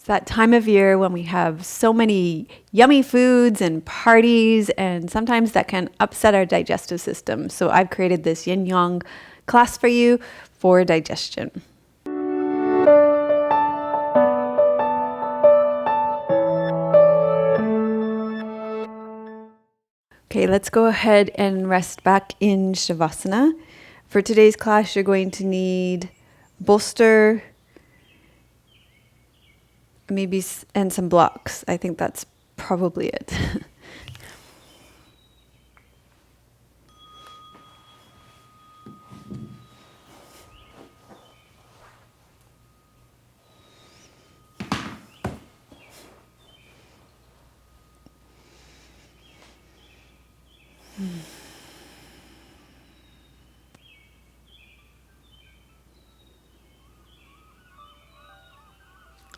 It's that time of year when we have so many yummy foods and parties, and sometimes that can upset our digestive system. So I've created this Yin Yang class for you for digestion. Okay, let's go ahead and rest back in Shavasana. For today's class, you're going to need bolster, maybe, and some blocks. I think that's probably it.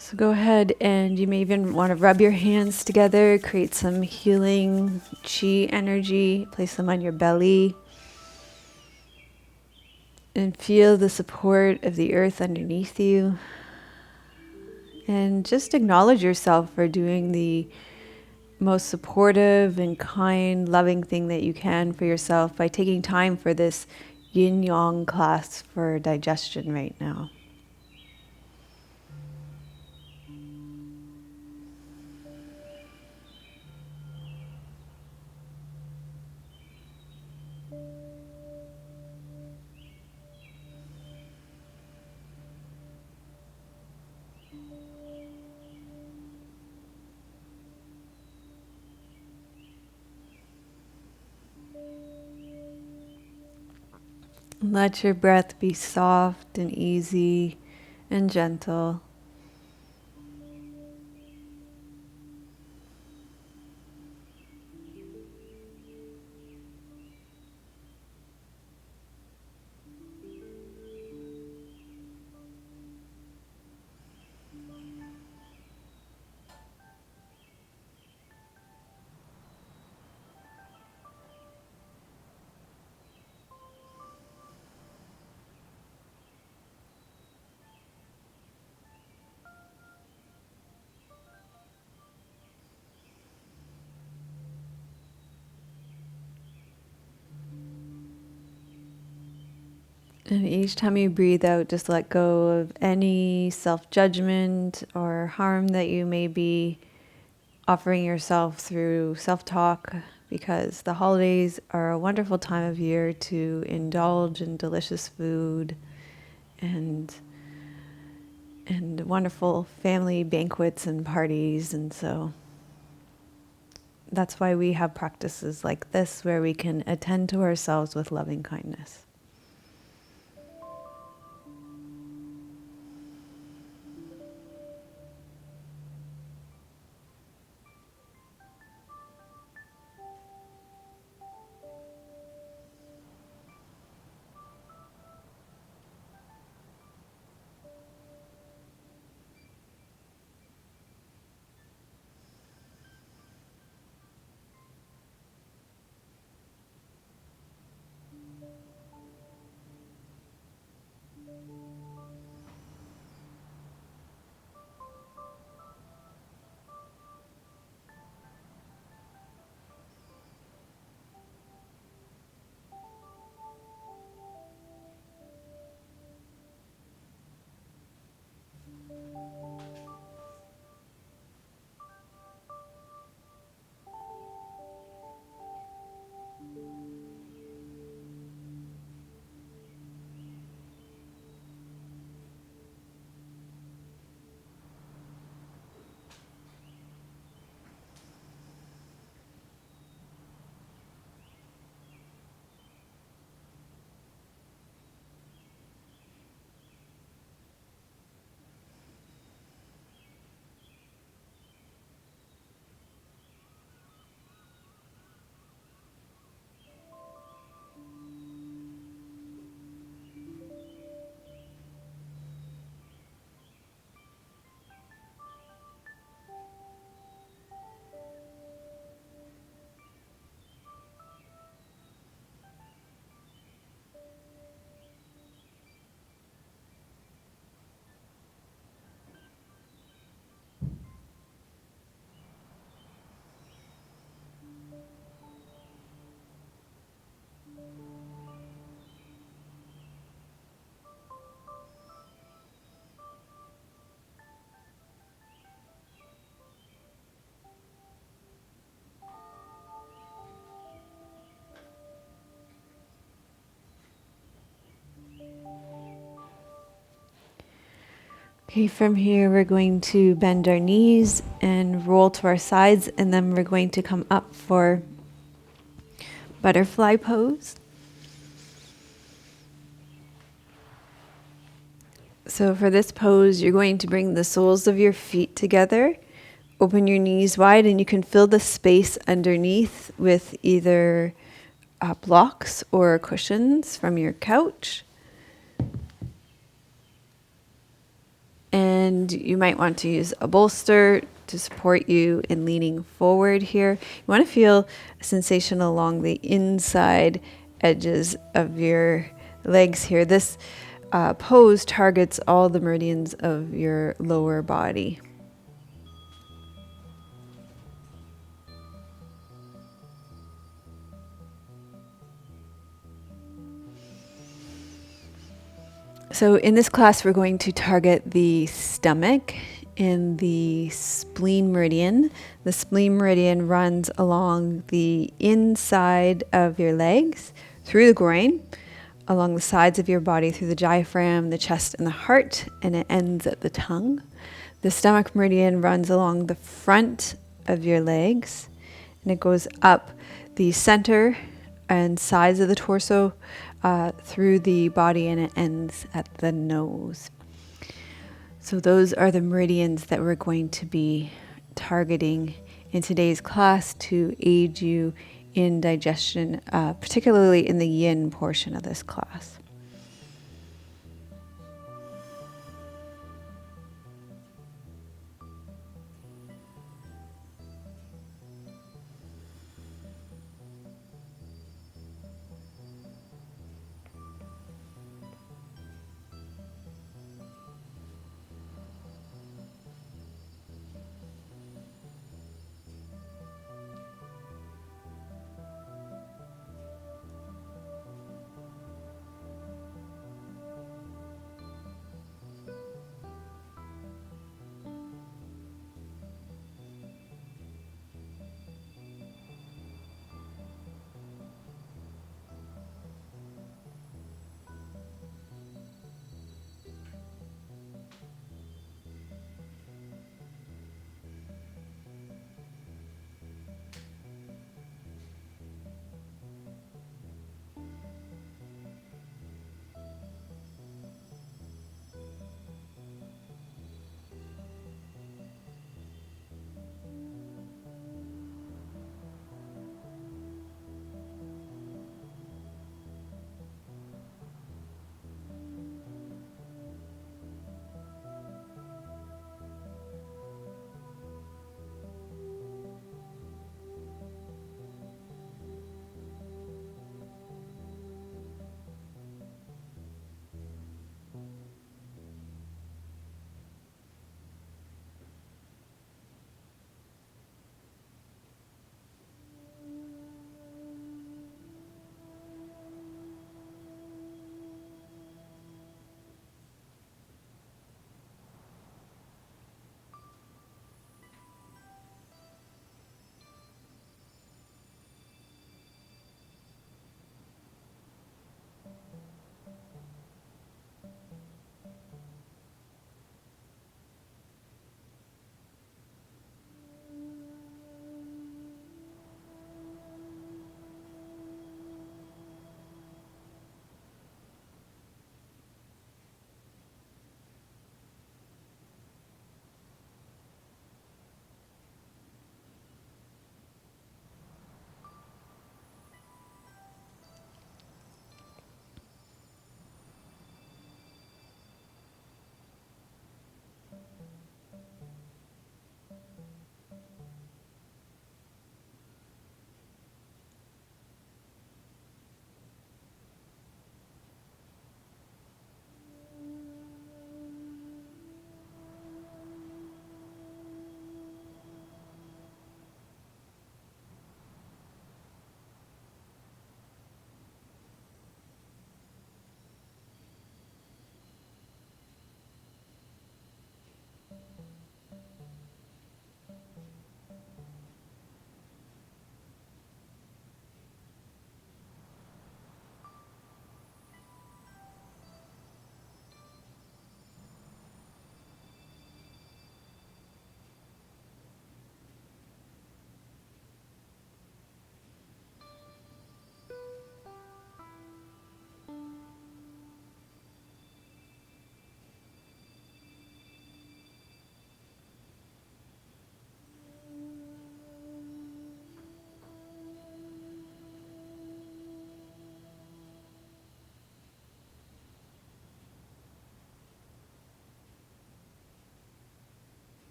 So go ahead, and you may even want to rub your hands together, create some healing chi energy, place them on your belly, and feel the support of the earth underneath you. And just acknowledge yourself for doing the most supportive and kind, loving thing that you can for yourself by taking time for this Yin Yang class for digestion right now. Let your breath be soft and easy and gentle. And each time you breathe out, just let go of any self-judgment or harm that you may be offering yourself through self-talk, because the holidays are a wonderful time of year to indulge in delicious food and wonderful family banquets and parties. And so that's why we have practices like this where we can attend to ourselves with loving kindness. Okay, from here we're going to bend our knees and roll to our sides, and then we're going to come up for butterfly pose. So for this pose, you're going to bring the soles of your feet together, open your knees wide, and you can fill the space underneath with either blocks or cushions from your couch. And you might want to use a bolster to support you in leaning forward here. You want to feel a sensation along the inside edges of your legs here. This pose targets all the meridians of your lower body. So in this class, we're going to target the stomach and the spleen meridian. The spleen meridian runs along the inside of your legs, through the groin, along the sides of your body, through the diaphragm, the chest, and the heart, and it ends at the tongue. The stomach meridian runs along the front of your legs, and it goes up the center and sides of the torso, through the body, and it ends at the nose. So those are the meridians that we're going to be targeting in today's class to aid you in digestion, particularly in the yin portion of this class.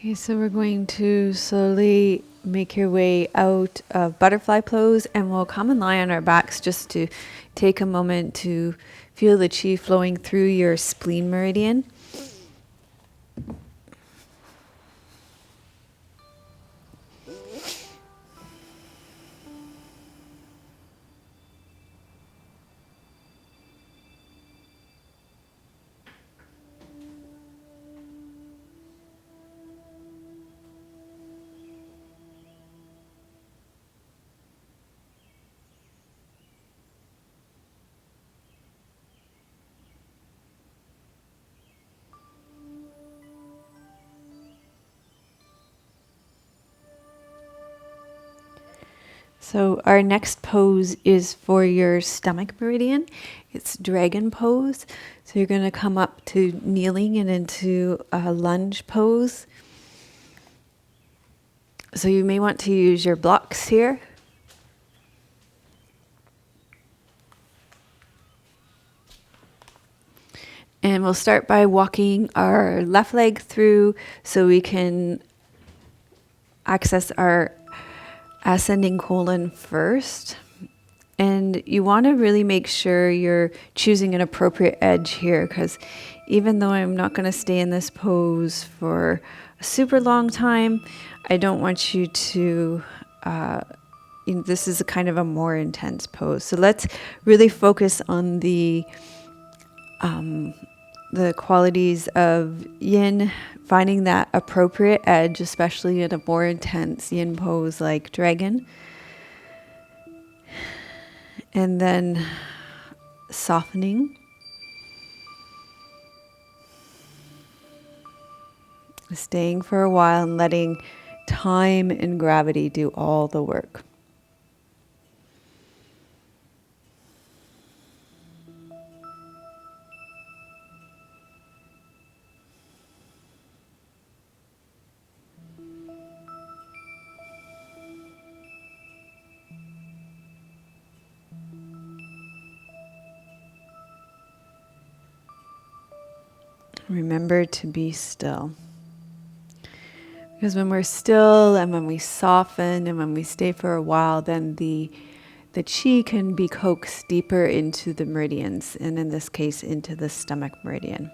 Okay, so we're going to slowly make your way out of butterfly pose, and we'll come and lie on our backs just to take a moment to feel the chi flowing through your spleen meridian. So our next pose is for your stomach meridian. It's dragon pose. So you're going to come up to kneeling and into a lunge pose. So you may want to use your blocks here. And we'll start by walking our left leg through so we can access our ascending colon first. And you want to really make sure you're choosing an appropriate edge here, because even though I'm not going to stay in this pose for a super long time, I don't want you to, this is a kind of a more intense pose. So let's really focus on the qualities of yin, finding that appropriate edge, especially in a more intense yin pose like dragon. And then softening. Staying for a while and letting time and gravity do all the work. Remember to be still. Because when we're still and when we soften and when we stay for a while, then the chi can be coaxed deeper into the meridians, and in this case, into the stomach meridian.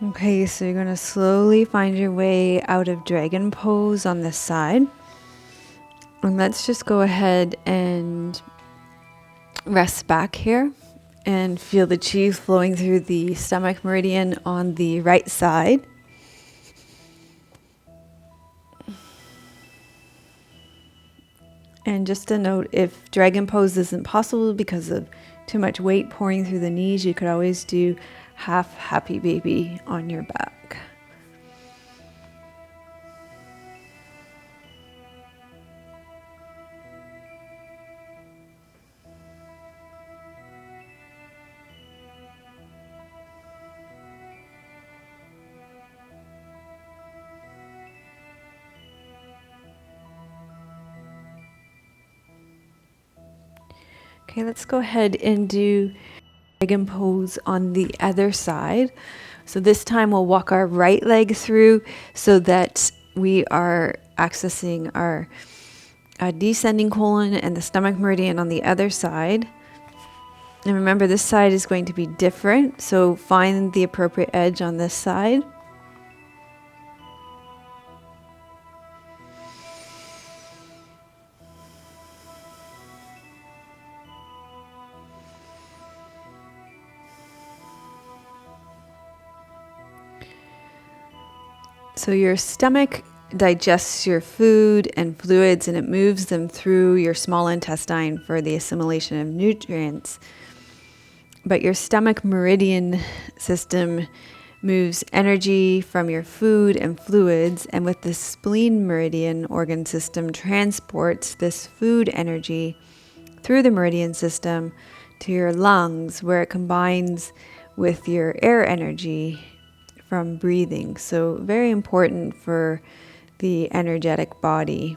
Okay, so you're going to slowly find your way out of dragon pose on this side. And let's just go ahead and rest back here and feel the chi flowing through the stomach meridian on the right side. And just a note, if dragon pose isn't possible because of too much weight pouring through the knees, you could always do half happy baby on your back. Okay, let's go ahead and do dragon pose on the other side. So this time we'll walk our right leg through so that we are accessing our descending colon and the stomach meridian on the other side. And remember, this side is going to be different, so find the appropriate edge on this side. So your stomach digests your food and fluids, and it moves them through your small intestine for the assimilation of nutrients. But your stomach meridian system moves energy from your food and fluids, and with the spleen meridian organ system transports this food energy through the meridian system to your lungs, where it combines with your air energy from breathing. So very important for the energetic body.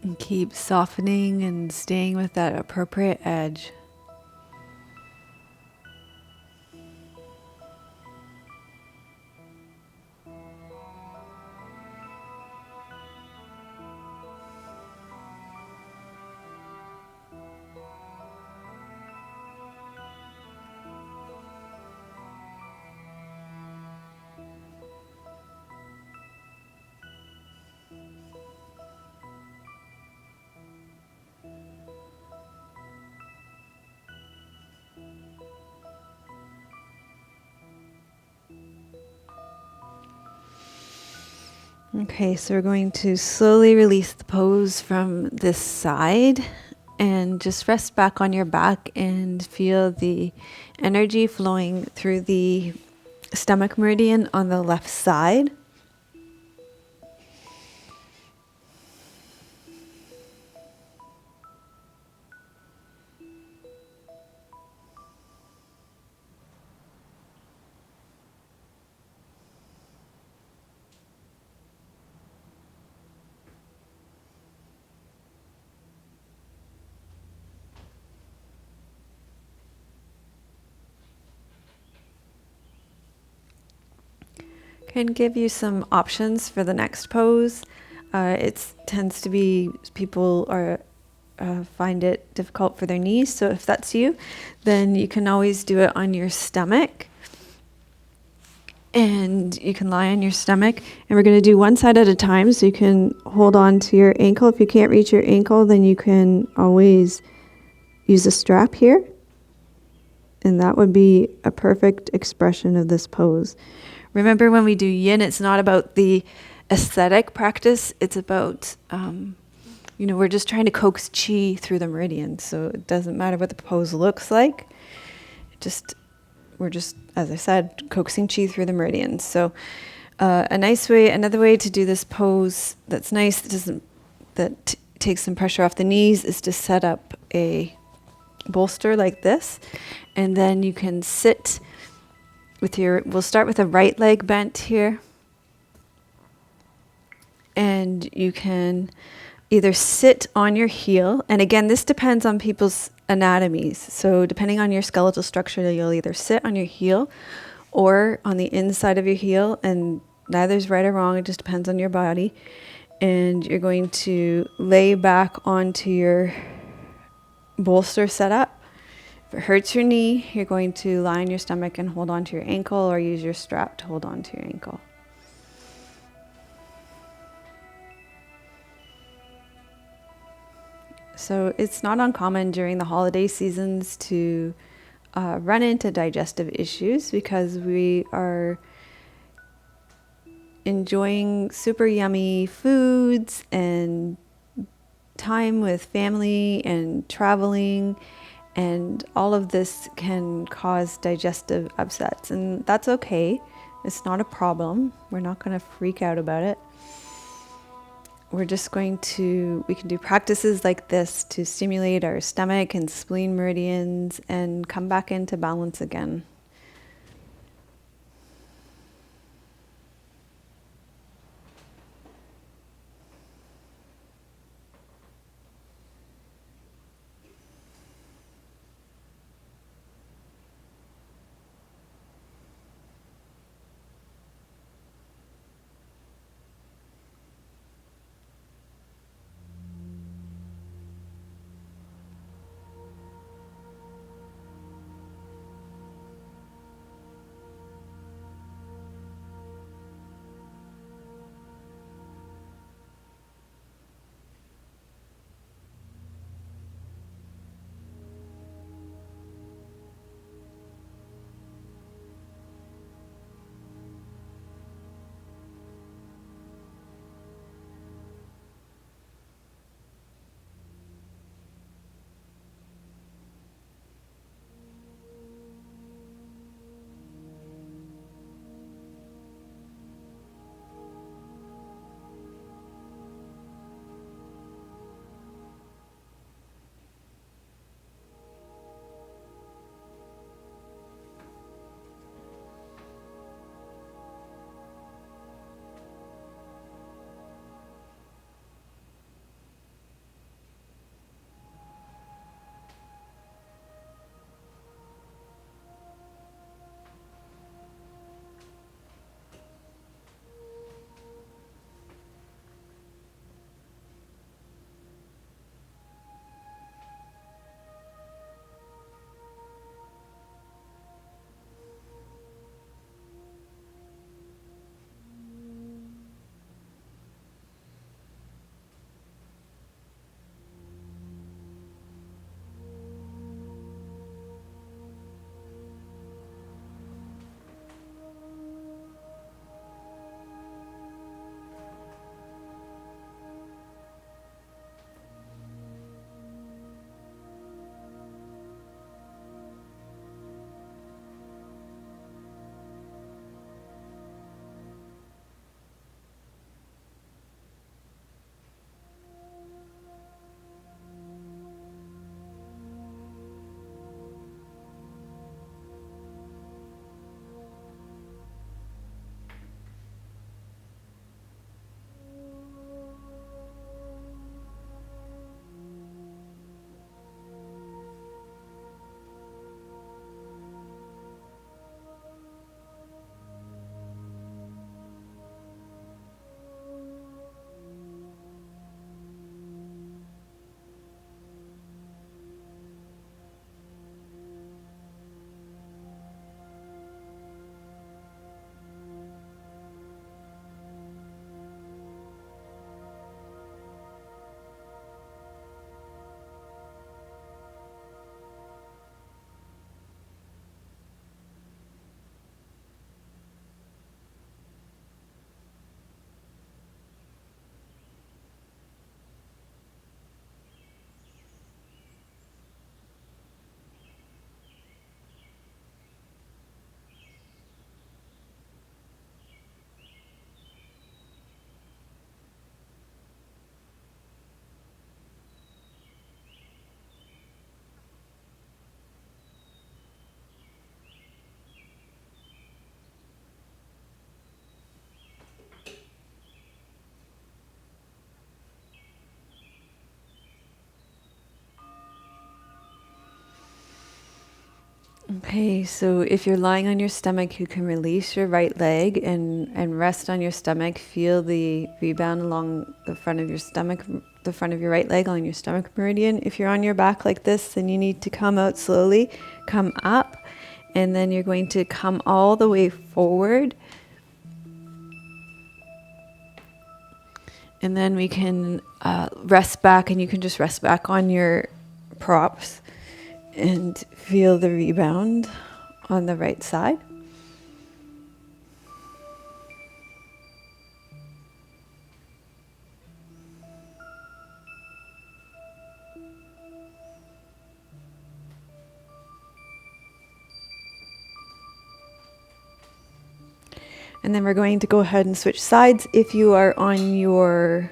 And keep softening and staying with that appropriate edge. Okay, so we're going to slowly release the pose from this side and just rest back on your back and feel the energy flowing through the stomach meridian on the left side. Can give you some options for the next pose. It tends to be people are find it difficult for their knees. So if that's you, then you can always do it on your stomach. And you can lie on your stomach. And we're going to do one side at a time. So you can hold on to your ankle. If you can't reach your ankle, then you can always use a strap here. And that would be a perfect expression of this pose. Remember, when we do yin, it's not about the aesthetic practice. It's about, we're just trying to coax chi through the meridian. So it doesn't matter what the pose looks like. We're just, as I said, coaxing chi through the meridians. So another way to do this pose that's nice, that takes some pressure off the knees, is to set up a bolster like this. And then you can sit we'll start with a right leg bent here. And you can either sit on your heel, and again, this depends on people's anatomies. So depending on your skeletal structure, you'll either sit on your heel or on the inside of your heel, and neither's right or wrong, it just depends on your body. And you're going to lay back onto your bolster setup it hurts your knee, you're going to lie on your stomach and hold onto your ankle, or use your strap to hold onto your ankle. So it's not uncommon during the holiday seasons to run into digestive issues because we are enjoying super yummy foods and time with family and traveling, and all of this can cause digestive upsets, and that's okay. It's not a problem. We're not going to freak out about it. We can do practices like this to stimulate our stomach and spleen meridians and come back into balance again. Okay, so if you're lying on your stomach, you can release your right leg and rest on your stomach. Feel the rebound along the front of your stomach, the front of your right leg on your stomach meridian. If you're on your back like this, then you need to come out slowly, come up, and then you're going to come all the way forward. And then we can rest back, and you can just rest back on your props and feel the rebound on the right side. And then we're going to go ahead and switch sides. If you are on your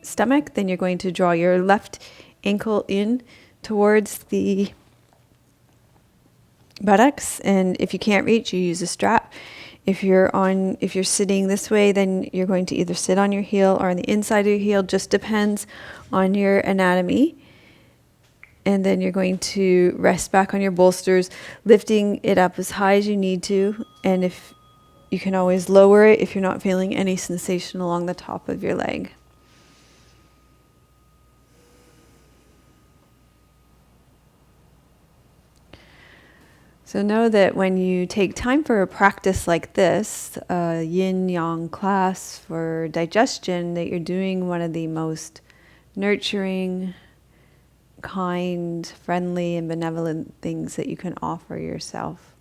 stomach, then you're going to draw your left ankle in towards the buttocks, and if you can't reach, you use a strap. If you're sitting this way, then you're going to either sit on your heel or on the inside of your heel, just depends on your anatomy. And then you're going to rest back on your bolsters, lifting it up as high as you need to, and if you can always lower it if you're not feeling any sensation along the top of your leg. So know that when you take time for a practice like this, a Yin Yang class for digestion, that you're doing one of the most nurturing, kind, friendly, and benevolent things that you can offer yourself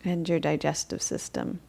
and your digestive system.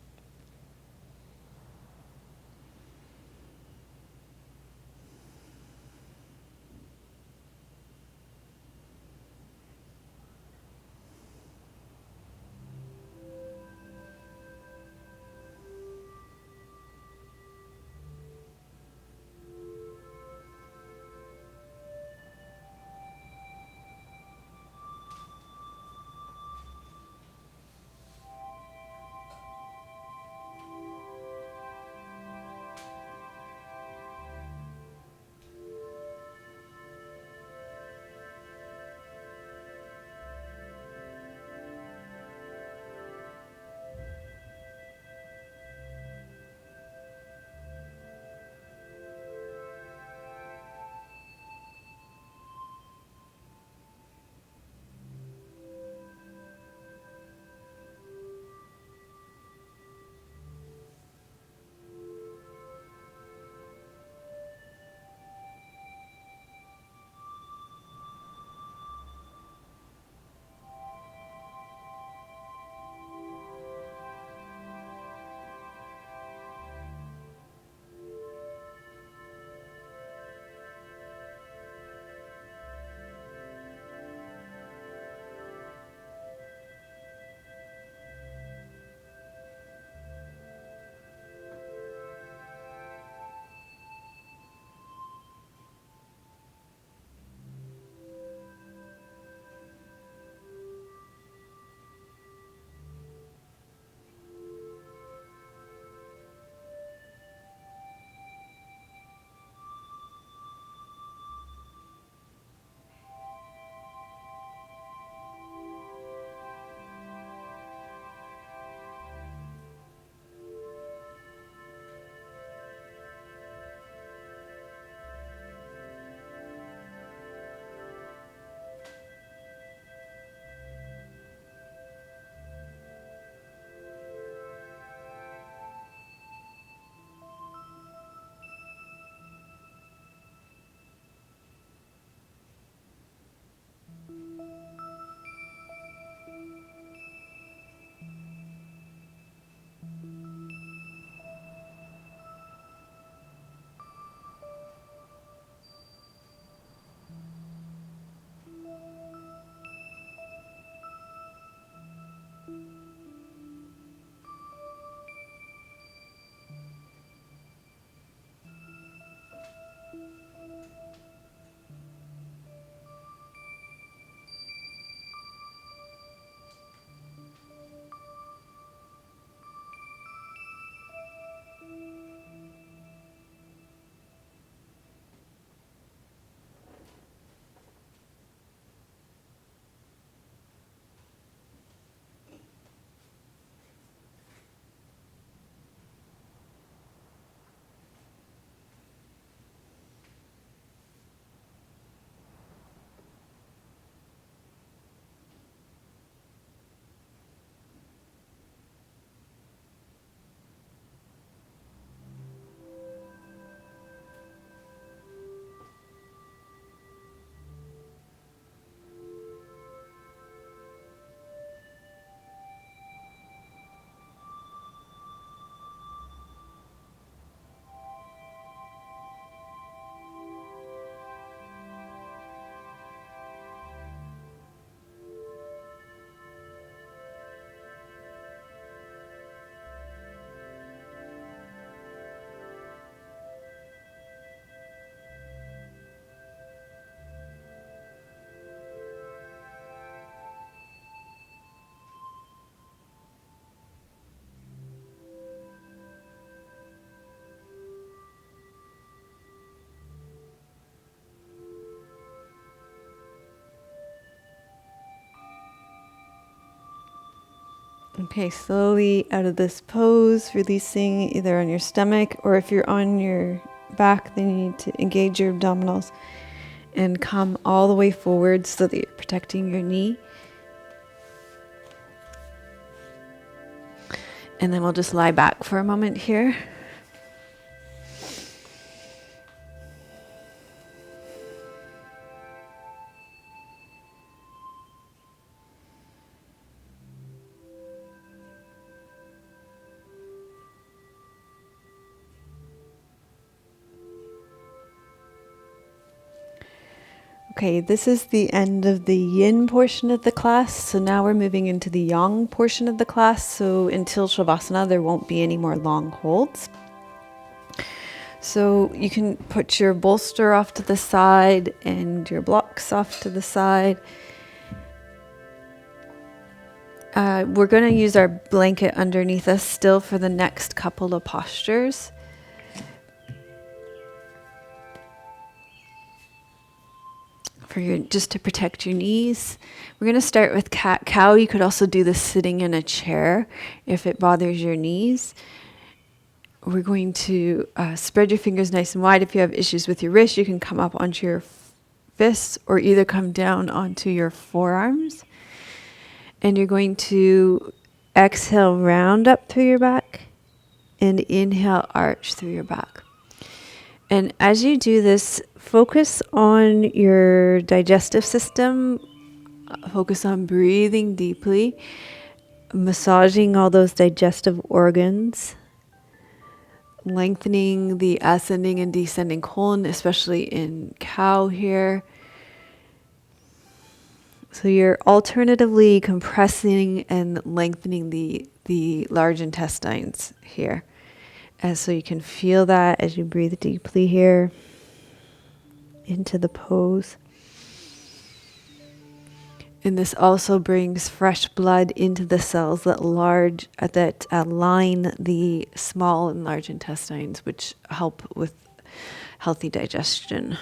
Okay, slowly out of this pose, releasing either on your stomach, or if you're on your back, then you need to engage your abdominals and come all the way forward so that you're protecting your knee. And then we'll just lie back for a moment here. Okay, this is the end of the yin portion of the class. So now we're moving into the yang portion of the class. So until Shavasana, there won't be any more long holds. So you can put your bolster off to the side and your blocks off to the side. We're going to use our blanket underneath us still for the next couple of postures. Just to protect your knees. We're going to start with cat-cow. You could also do this sitting in a chair if it bothers your knees. We're going to spread your fingers nice and wide. If you have issues with your wrist, you can come up onto your fists or either come down onto your forearms. And you're going to exhale, round up through your back, and inhale, arch through your back. And as you do this, focus on your digestive system, focus on breathing deeply, massaging all those digestive organs, lengthening the ascending and descending colon, especially in cow here. So you're alternatively compressing and lengthening the large intestines here. And so you can feel that as you breathe deeply here into the pose. And this also brings fresh blood into the cells that line the small and large intestines, which help with healthy digestion.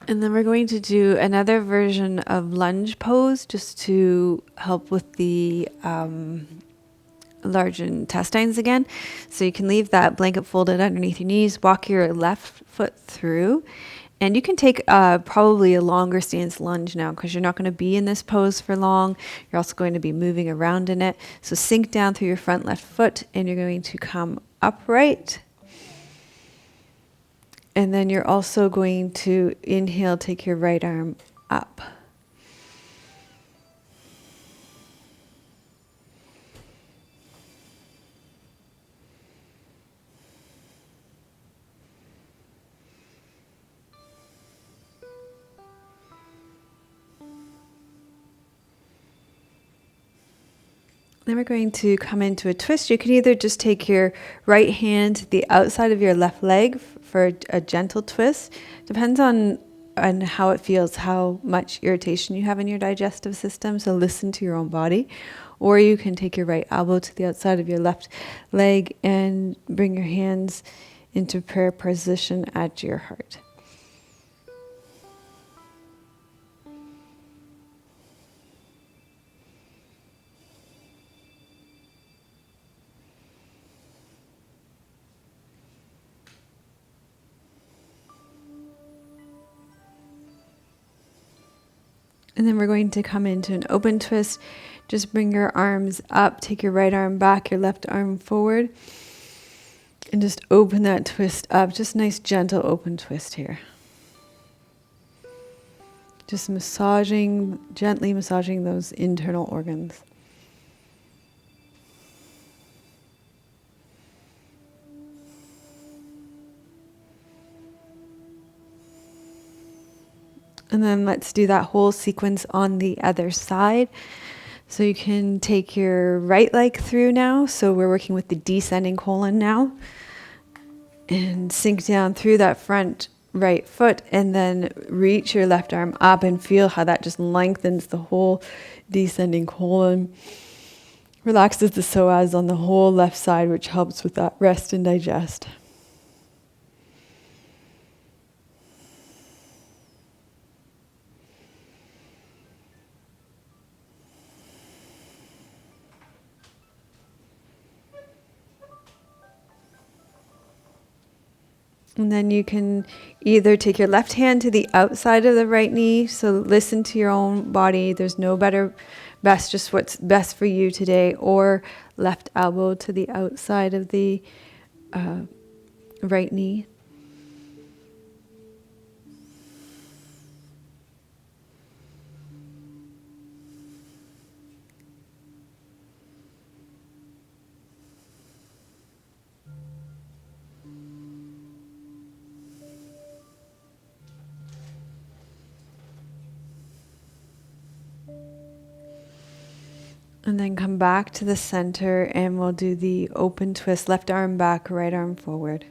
And then we're going to do another version of lunge pose just to help with the large intestines again. So you can leave that blanket folded underneath your knees, walk your left foot through, and you can take probably a longer stance lunge now because you're not going to be in this pose for long. You're also going to be moving around in it. So sink down through your front left foot and you're going to come upright. And then you're also going to inhale, take your right arm up. Then we're going to come into a twist. You can either just take your right hand to the outside of your left leg for a gentle twist. Depends on how it feels, how much irritation you have in your digestive system. So listen to your own body. Or you can take your right elbow to the outside of your left leg and bring your hands into prayer position at your heart. And then we're going to come into an open twist. Just bring your arms up, take your right arm back, your left arm forward, and just open that twist up. Just nice, gentle, open twist here. Just gently massaging those internal organs. And then let's do that whole sequence on the other side. So you can take your right leg through now. So we're working with the descending colon now. And sink down through that front right foot, and then reach your left arm up and feel how that just lengthens the whole descending colon. Relaxes the psoas on the whole left side, which helps with that rest and digest. And then you can either take your left hand to the outside of the right knee. So listen to your own body. There's no best, just what's best for you today. Or left elbow to the outside of the right knee. And then come back to the center, and we'll do the open twist, left arm back, right arm forward.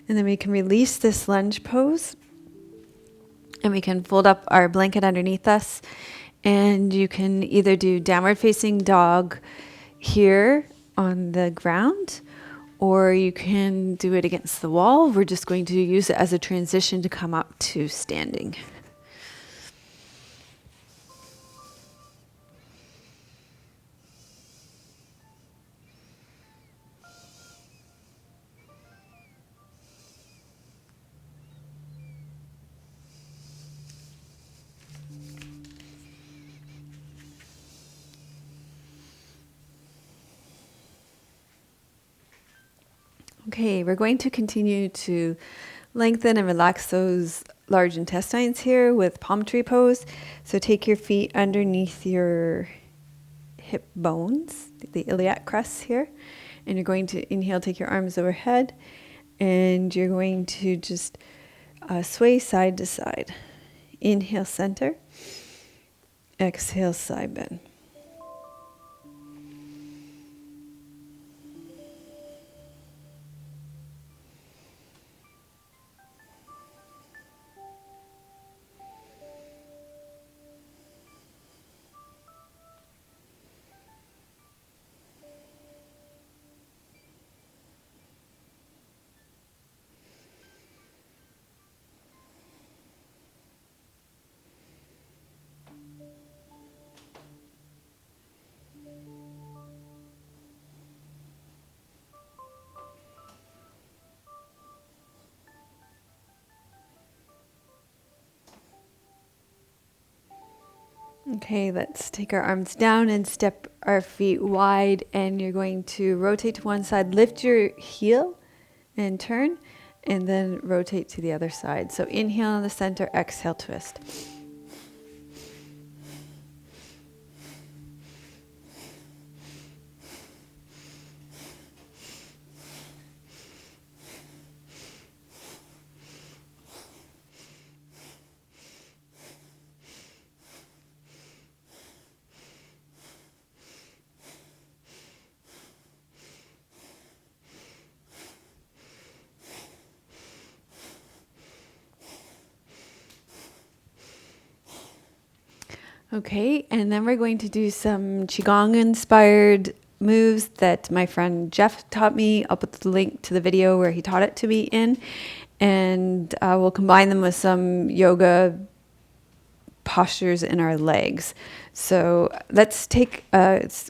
And then we can release this lunge pose, and we can fold up our blanket underneath us. And you can either do downward facing dog here on the ground, or you can do it against the wall. We're just going to use it as a transition to come up to standing. Okay, we're going to continue to lengthen and relax those large intestines here with palm tree pose. So take your feet underneath your hip bones, the iliac crest here. And you're going to inhale, take your arms overhead. And you're going to just sway side to side. Inhale, center. Exhale, side bend. Okay, let's take our arms down and step our feet wide, and you're going to rotate to one side, lift your heel and turn, and then rotate to the other side. So inhale in the center, exhale, twist. Okay, and then we're going to do some Qigong inspired moves that my friend Jeff taught me. I'll put the link to the video where he taught it to me in, and we'll combine them with some yoga postures in our legs. So let's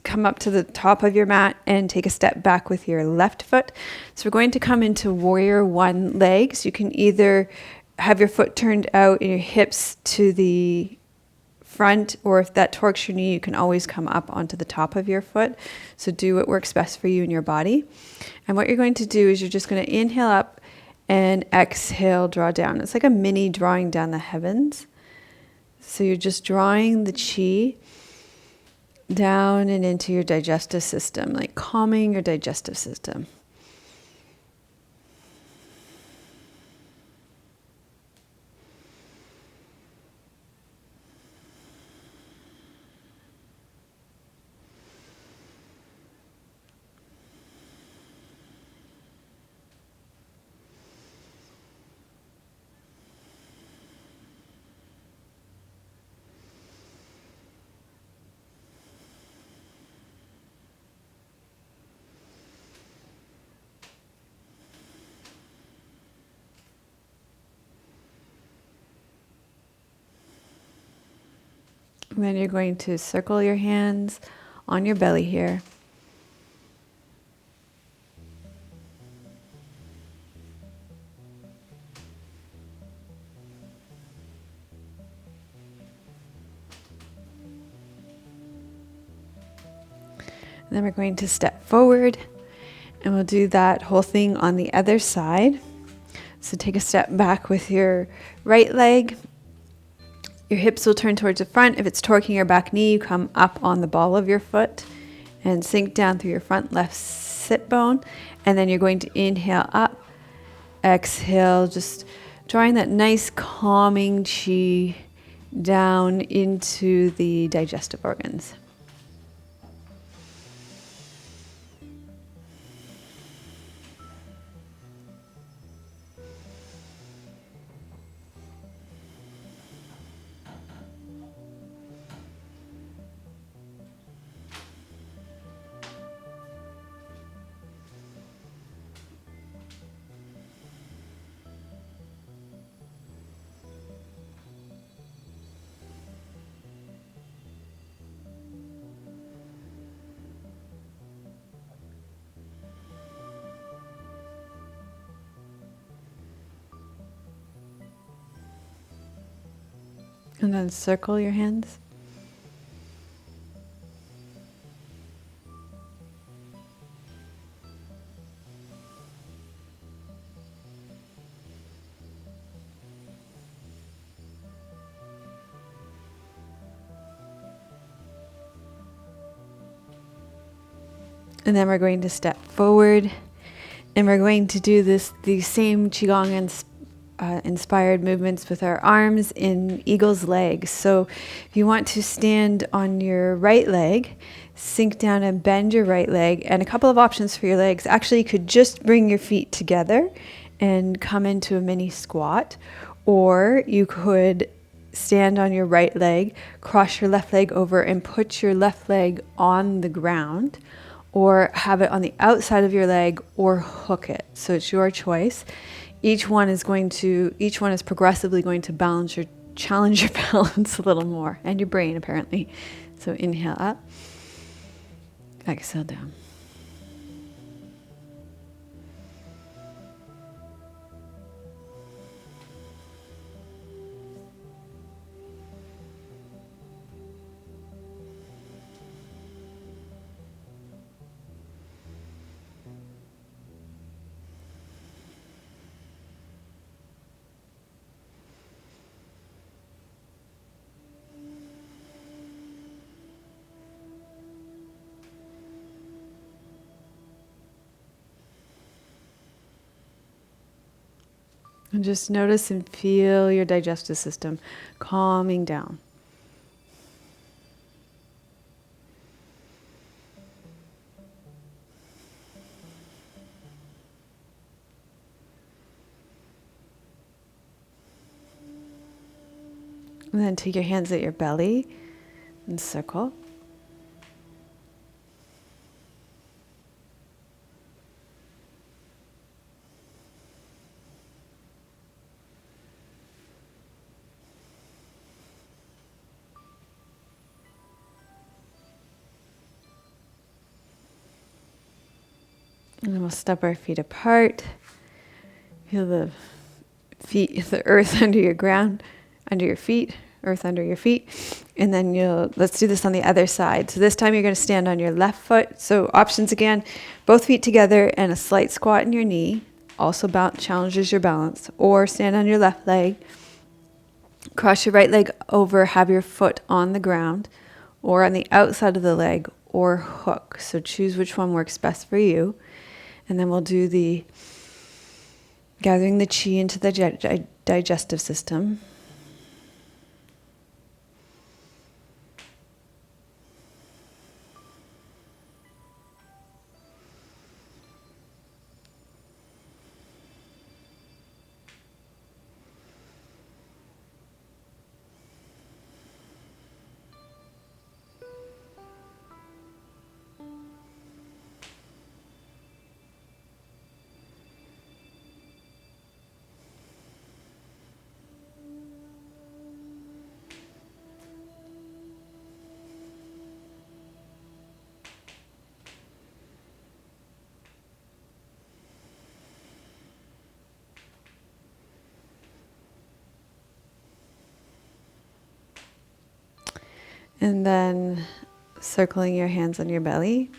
come up to the top of your mat and take a step back with your left foot. So we're going to come into warrior one legs. You can either have your foot turned out and your hips to the front, or if that torques your knee, you can always come up onto the top of your foot. So do what works best for you and your body. And what you're going to do is you're just going to inhale up And exhale, draw down. It's like a mini drawing down the heavens. So you're just drawing the chi down and into your digestive system, like calming your digestive system. And then you're going to circle your hands on your belly here. And then we're going to step forward, and we'll do that whole thing on the other side. So take a step back with your right leg. Your hips will turn towards the front. If it's torquing your back knee, you come up on the ball of your foot and sink down through your front left sit bone. And then you're going to inhale up, exhale, just drawing that nice calming chi down into the digestive organs. And then circle your hands. And then we're going to step forward, and we're going to do the same Qigong inspired movements with our arms in eagle's legs. So if you want to stand on your right leg, sink down and bend your right leg. And a couple of options for your legs. Actually, you could just bring your feet together and come into a mini squat, or you could stand on your right leg, cross your left leg over and put your left leg on the ground, or have it on the outside of your leg, or hook it. So it's your choice. Each one is progressively going to challenge your balance a little more, and your brain apparently. So inhale up, exhale down. And just notice and feel your digestive system calming down. And then take your hands at your belly and circle. And then we'll step our feet apart. Feel the earth under your ground, under your feet, earth under your feet. And then let's do this on the other side. So this time you're going to stand on your left foot. So options again, both feet together and a slight squat in your knee. also challenges your balance. Or stand on your left leg, cross your right leg over, have your foot on the ground or on the outside of the leg, or hook. So choose which one works best for you. And then we'll do the gathering the chi into the digestive system. And then circling your hands on your belly.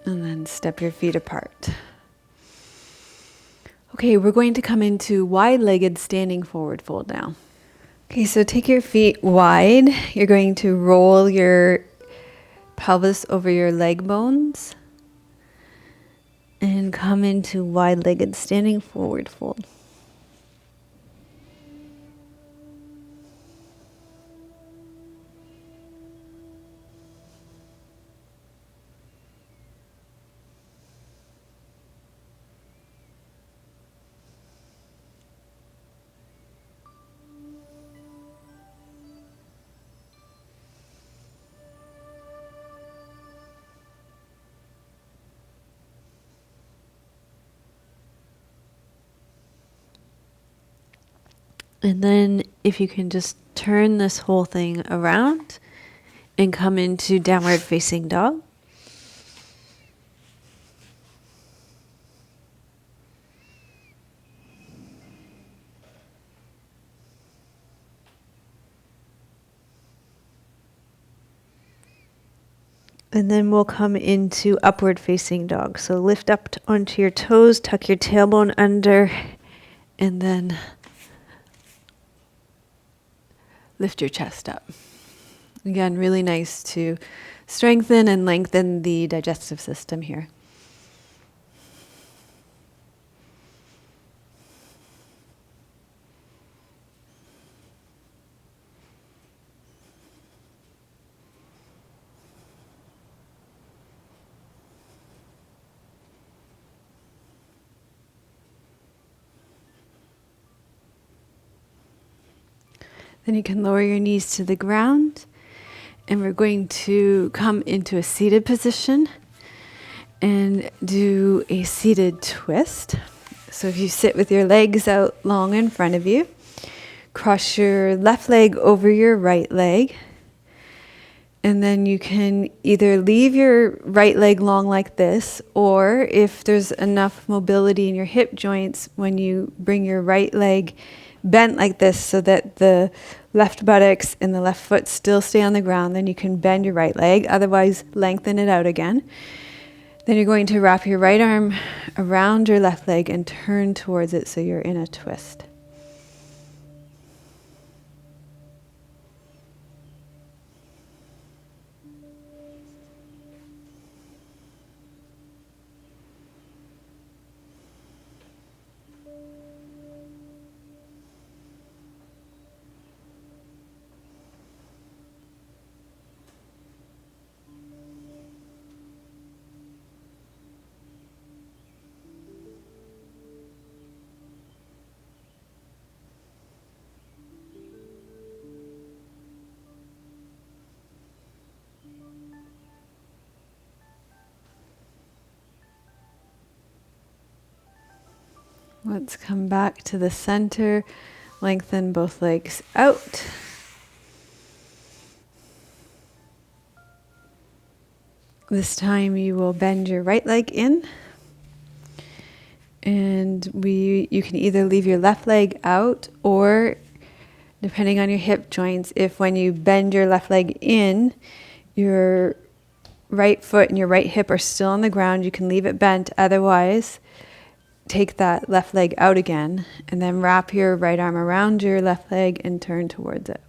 And then step your feet apart. Okay, we're going to come into wide-legged standing forward fold now. Okay, so take your feet wide. You're going to roll your pelvis over your leg bones and come into wide-legged standing forward fold. And then if you can just turn this whole thing around and come into downward facing dog. And then we'll come into upward facing dog. So lift up onto your toes, tuck your tailbone under, and then lift your chest up. Again, really nice to strengthen and lengthen the digestive system here. Then you can lower your knees to the ground, and we're going to come into a seated position and do a seated twist. So if you sit with your legs out long in front of you, cross your left leg over your right leg, and then you can either leave your right leg long like this, or if there's enough mobility in your hip joints, when you bring your right leg bent like this so that the left buttocks and the left foot still stay on the ground, then you can bend your right leg, otherwise lengthen it out again. Then you're going to wrap your right arm around your left leg and turn towards it so you're in a twist. Let's come back to the center, lengthen both legs out. This time you will bend your right leg in, And you can either leave your left leg out, or depending on your hip joints, if when you bend your left leg in, your right foot and your right hip are still on the ground, you can leave it bent. Otherwise, take that left leg out again and then wrap your right arm around your left leg and turn towards it.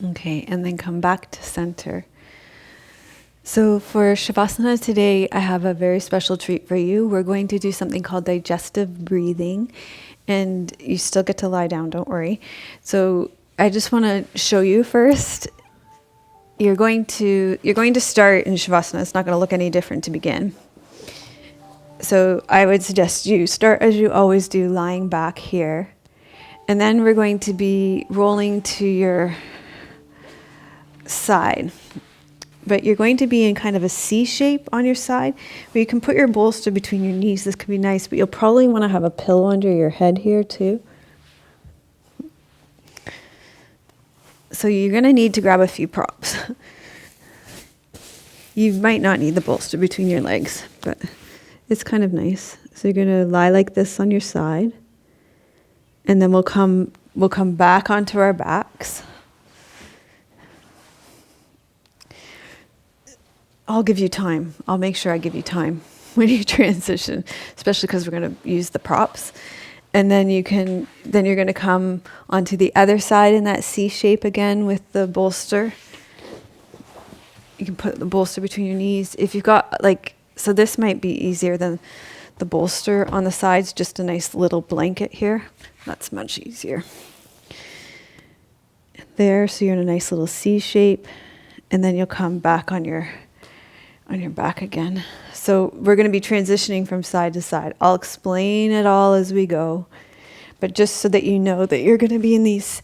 Okay, and then come back to center. So for Shavasana today, I have a very special treat for you. We're going to do something called digestive breathing, and you still get to lie down, don't worry. So I just want to show you first. You're going to start in Shavasana. It's not going to look any different to begin. So I would suggest you start as you always do, lying back here. And then we're going to be rolling to your side. But you're going to be in kind of a C shape on your side, where you can put your bolster between your knees. This could be nice, but you'll probably want to have a pillow under your head here too. So you're going to need to grab a few props. You might not need the bolster between your legs, but it's kind of nice. So you're going to lie like this on your side, and then we'll come back onto our backs. I'll give you time. I'll make sure I give you time when you transition, especially because we're going to use the props. And then you're going to come onto the other side in that C shape again with the bolster. You can put the bolster between your knees. If you've got so this might be easier than the bolster on the sides, just a nice little blanket here. That's much easier. There, so you're in a nice little C shape, and then you'll come back on your back again. So we're going to be transitioning from side to side. I'll explain it all as we go, but just so that you know that you're going to be in these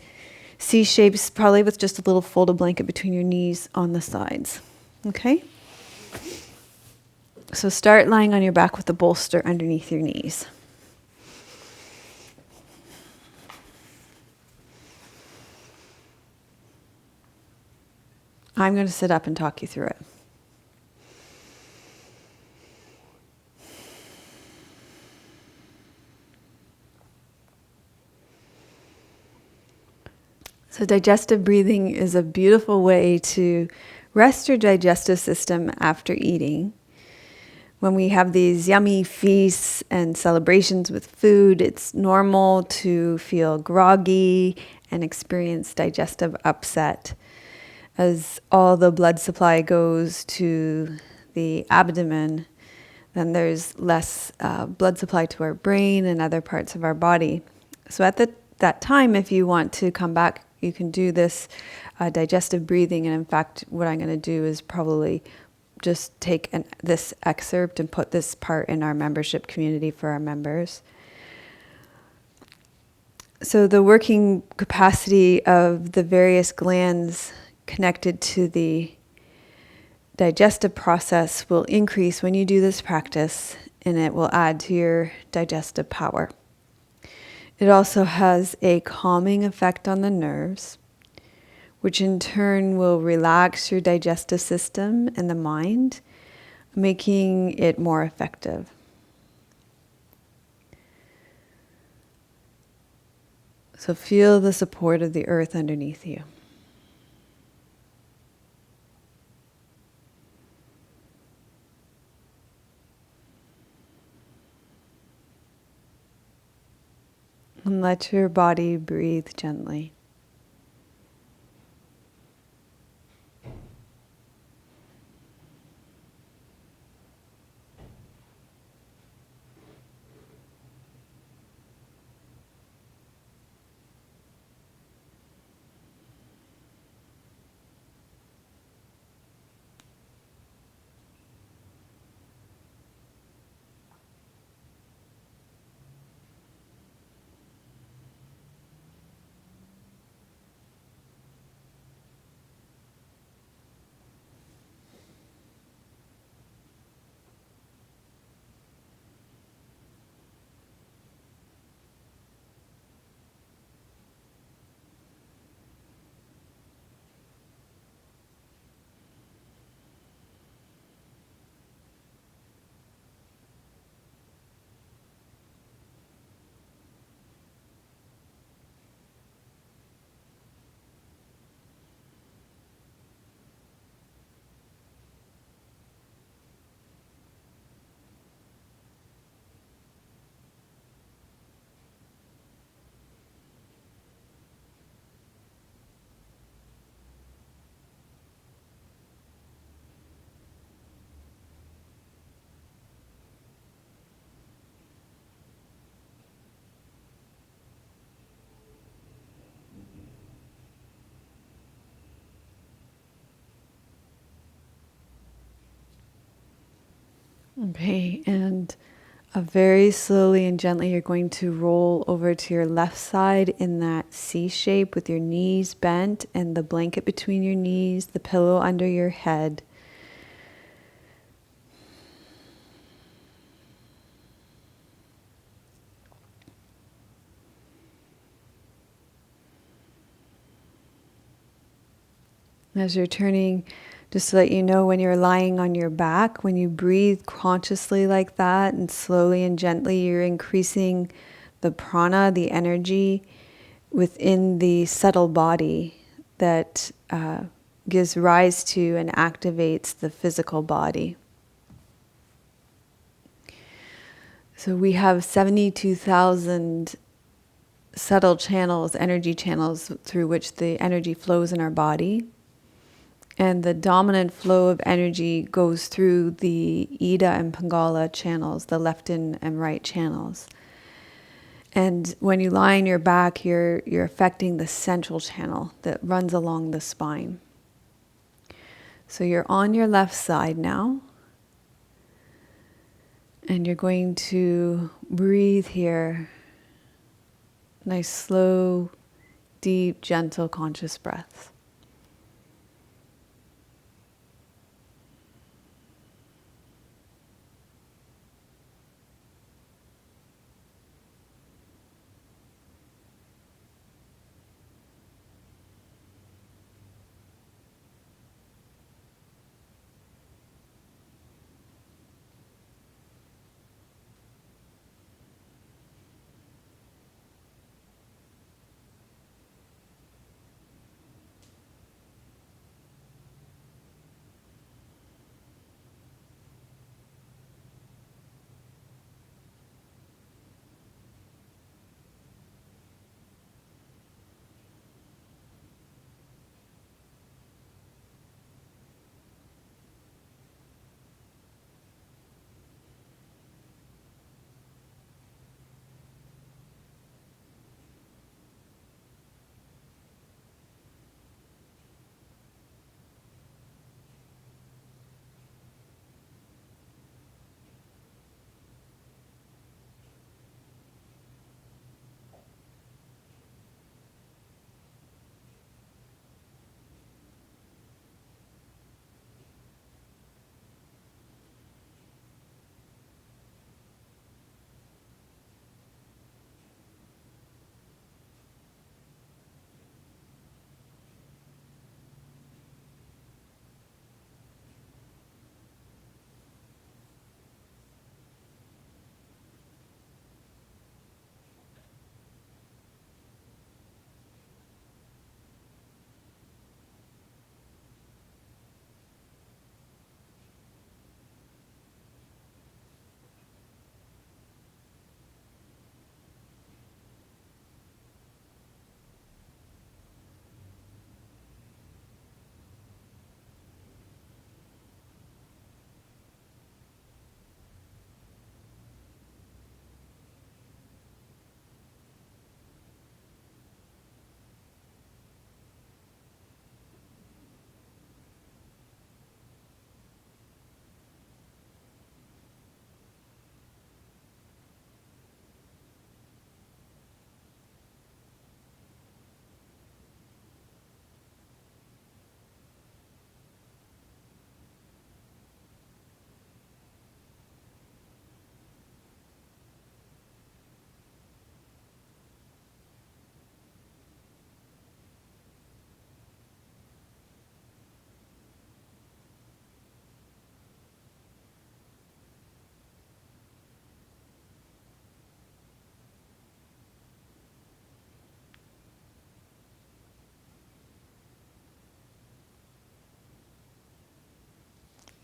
C shapes, probably with just a little folded blanket between your knees on the sides. Okay? So start lying on your back with the bolster underneath your knees. I'm going to sit up and talk you through it. So digestive breathing is a beautiful way to rest your digestive system after eating. When we have these yummy feasts and celebrations with food, it's normal to feel groggy and experience digestive upset as all the blood supply goes to the abdomen. Then there's less blood supply to our brain and other parts of our body. So at that time, if you want to come back, you can do this digestive breathing. And in fact, what I'm going to do is probably just take this excerpt and put this part in our membership community for our members. So the working capacity of the various glands connected to the digestive process will increase when you do this practice, and it will add to your digestive power. It also has a calming effect on the nerves, which in turn will relax your digestive system and the mind, making it more effective. So feel the support of the earth underneath you. And let your body breathe gently. Okay, and very slowly and gently, you're going to roll over to your left side in that C shape with your knees bent and the blanket between your knees, the pillow under your head. As you're turning, just to let you know, when you're lying on your back, when you breathe consciously like that and slowly and gently, you're increasing the prana, the energy within the subtle body that gives rise to and activates the physical body. So we have 72,000 subtle channels, energy channels through which the energy flows in our body. And the dominant flow of energy goes through the Ida and Pingala channels, the left and right channels. And when you lie on your back, you're affecting the central channel that runs along the spine. So you're on your left side now. And you're going to breathe here. Nice, slow, deep, gentle, conscious breaths.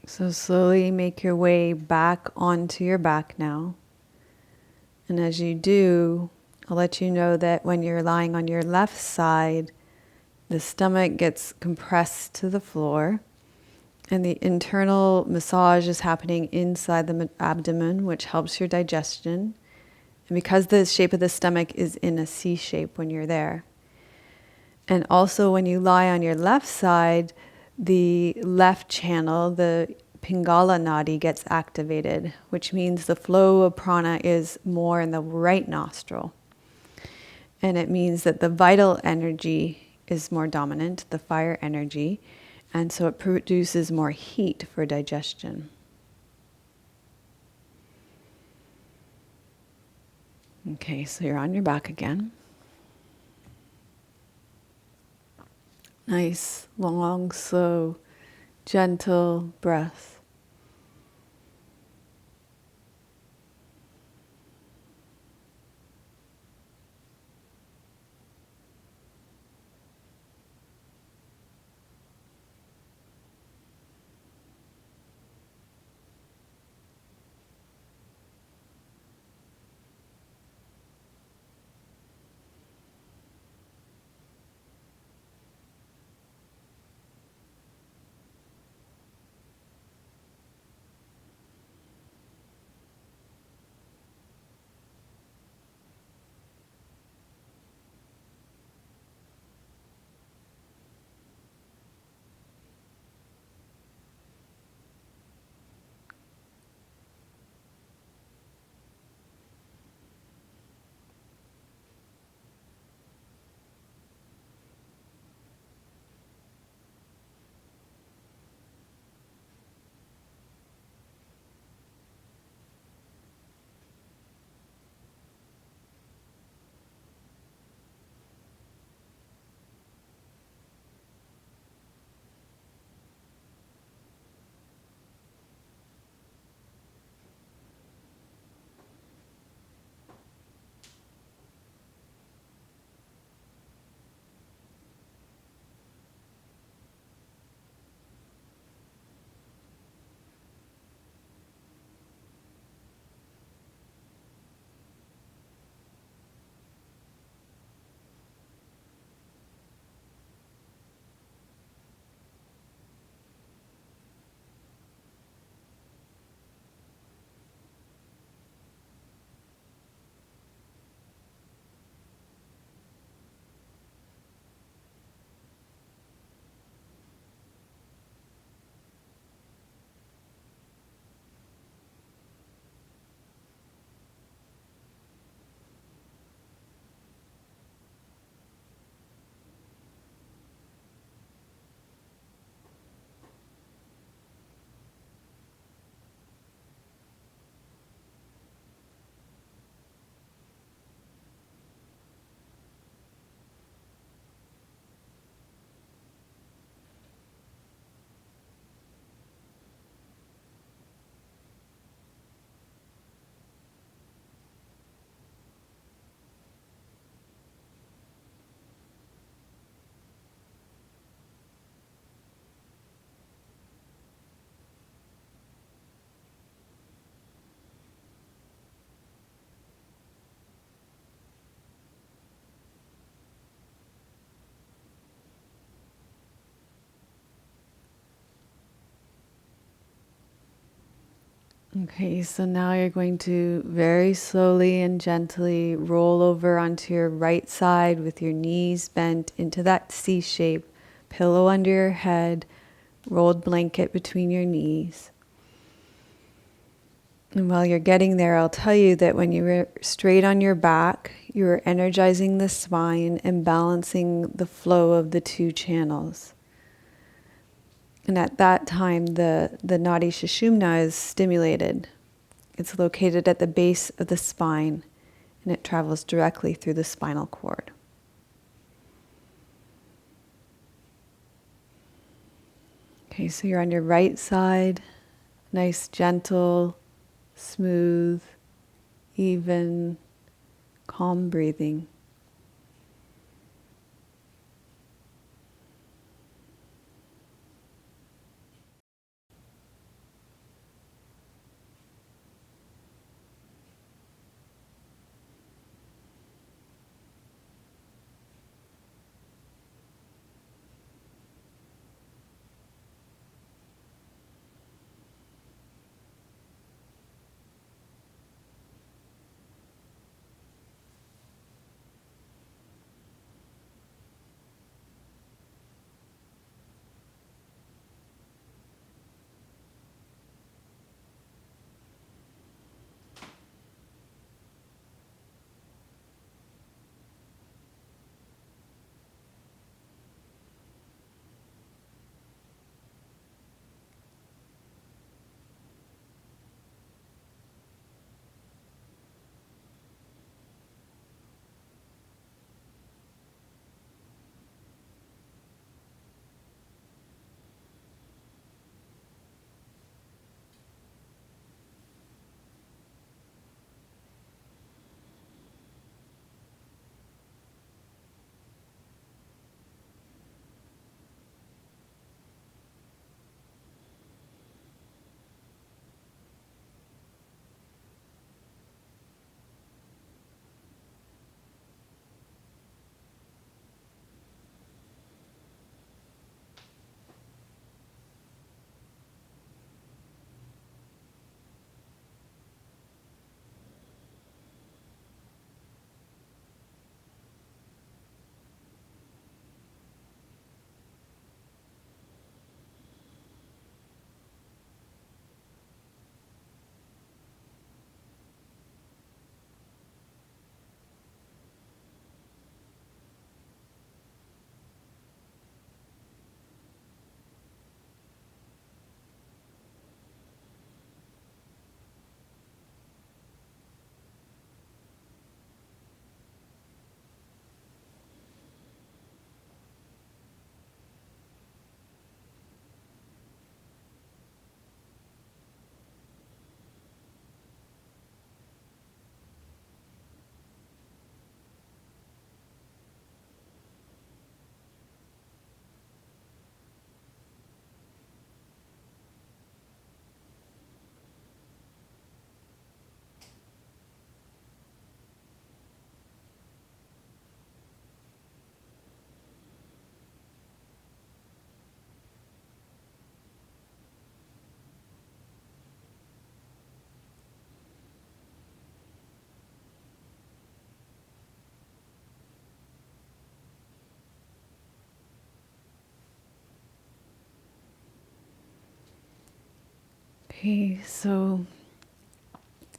So slowly make your way back onto your back now. And as you do, I'll let you know that when you're lying on your left side, the stomach gets compressed to the floor and the internal massage is happening inside the abdomen, which helps your digestion. And because the shape of the stomach is in a C shape when you're there. And also when you lie on your left side, the left channel, the Pingala Nadi gets activated, which means the flow of prana is more in the right nostril. And it means that the vital energy is more dominant, the fire energy, and so it produces more heat for digestion. Okay, so you're on your back again. Nice, long, slow, gentle breath. Okay, so now you're going to very slowly and gently roll over onto your right side with your knees bent into that C shape, pillow under your head, rolled blanket between your knees. And while you're getting there, I'll tell you that when you're straight on your back, you're energizing the spine and balancing the flow of the two channels. And at that time, the Nadi Sushumna is stimulated. It's located at the base of the spine, and it travels directly through the spinal cord. Okay, so you're on your right side, nice, gentle, smooth, even, calm breathing. Okay, so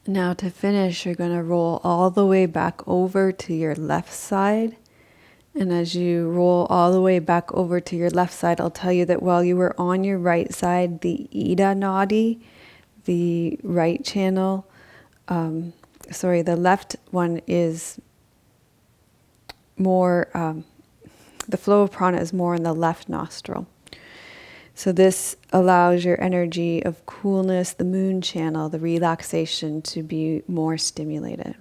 now to finish, you're going to roll all the way back over to your left side. And as you roll all the way back over to your left side, I'll tell you that while you were on your right side, the Ida Nadi, the right channel, the left one is more, the flow of prana is more in the left nostril. So this allows your energy of coolness, the moon channel, the relaxation to be more stimulated.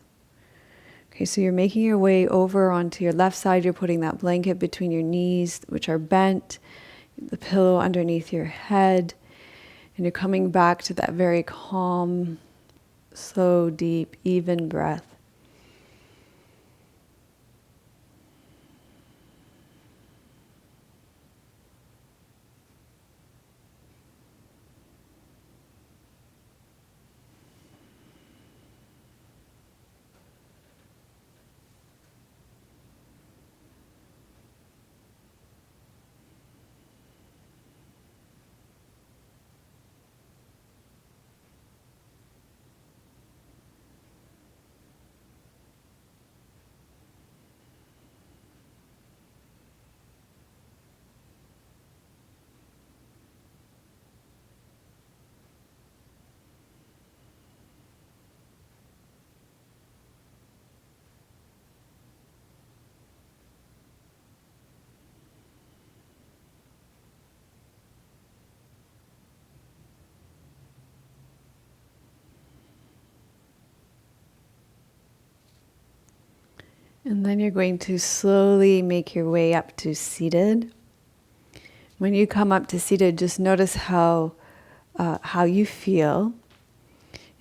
Okay, so you're making your way over onto your left side. You're putting that blanket between your knees, which are bent, the pillow underneath your head, and you're coming back to that very calm, slow, deep, even breath. And then you're going to slowly make your way up to seated. When you come up to seated, just notice how you feel.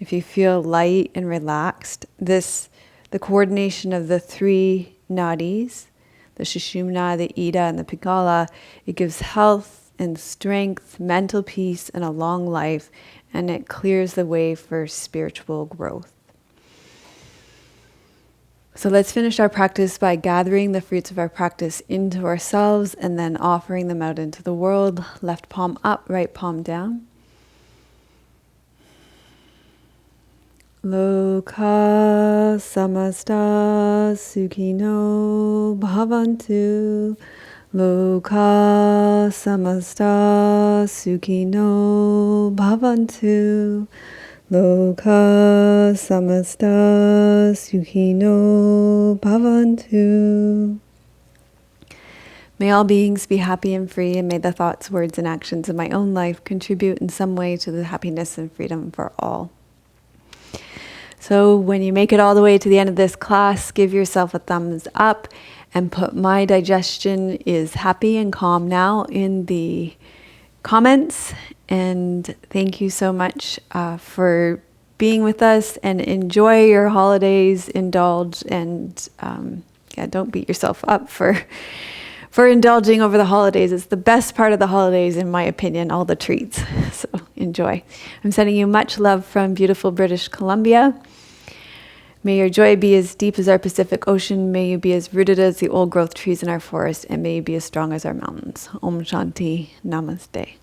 If you feel light and relaxed, the coordination of the three nadis, the Sushumna, the Ida, and the Pingala, it gives health and strength, mental peace, and a long life, and it clears the way for spiritual growth. So let's finish our practice by gathering the fruits of our practice into ourselves and then offering them out into the world. Left palm up, right palm down. Loka samasta sukhino bhavantu. Loka samasta sukhino bhavantu. Loka samasta sukhino bhavantu. May all beings be happy and free, and may the thoughts, words, and actions of my own life contribute in some way to the happiness and freedom for all. So when you make it all the way to the end of this class, give yourself a thumbs up and put "my digestion is happy and calm now" in the comments. And thank you so much for being with us, and enjoy your holidays, indulge, and don't beat yourself up for indulging over the holidays. It's the best part of the holidays, in my opinion, all the treats. So enjoy. I'm sending you much love from beautiful British Columbia. May your joy be as deep as our Pacific Ocean. May you be as rooted as the old growth trees in our forest, and may you be as strong as our mountains. Om Shanti. Namaste.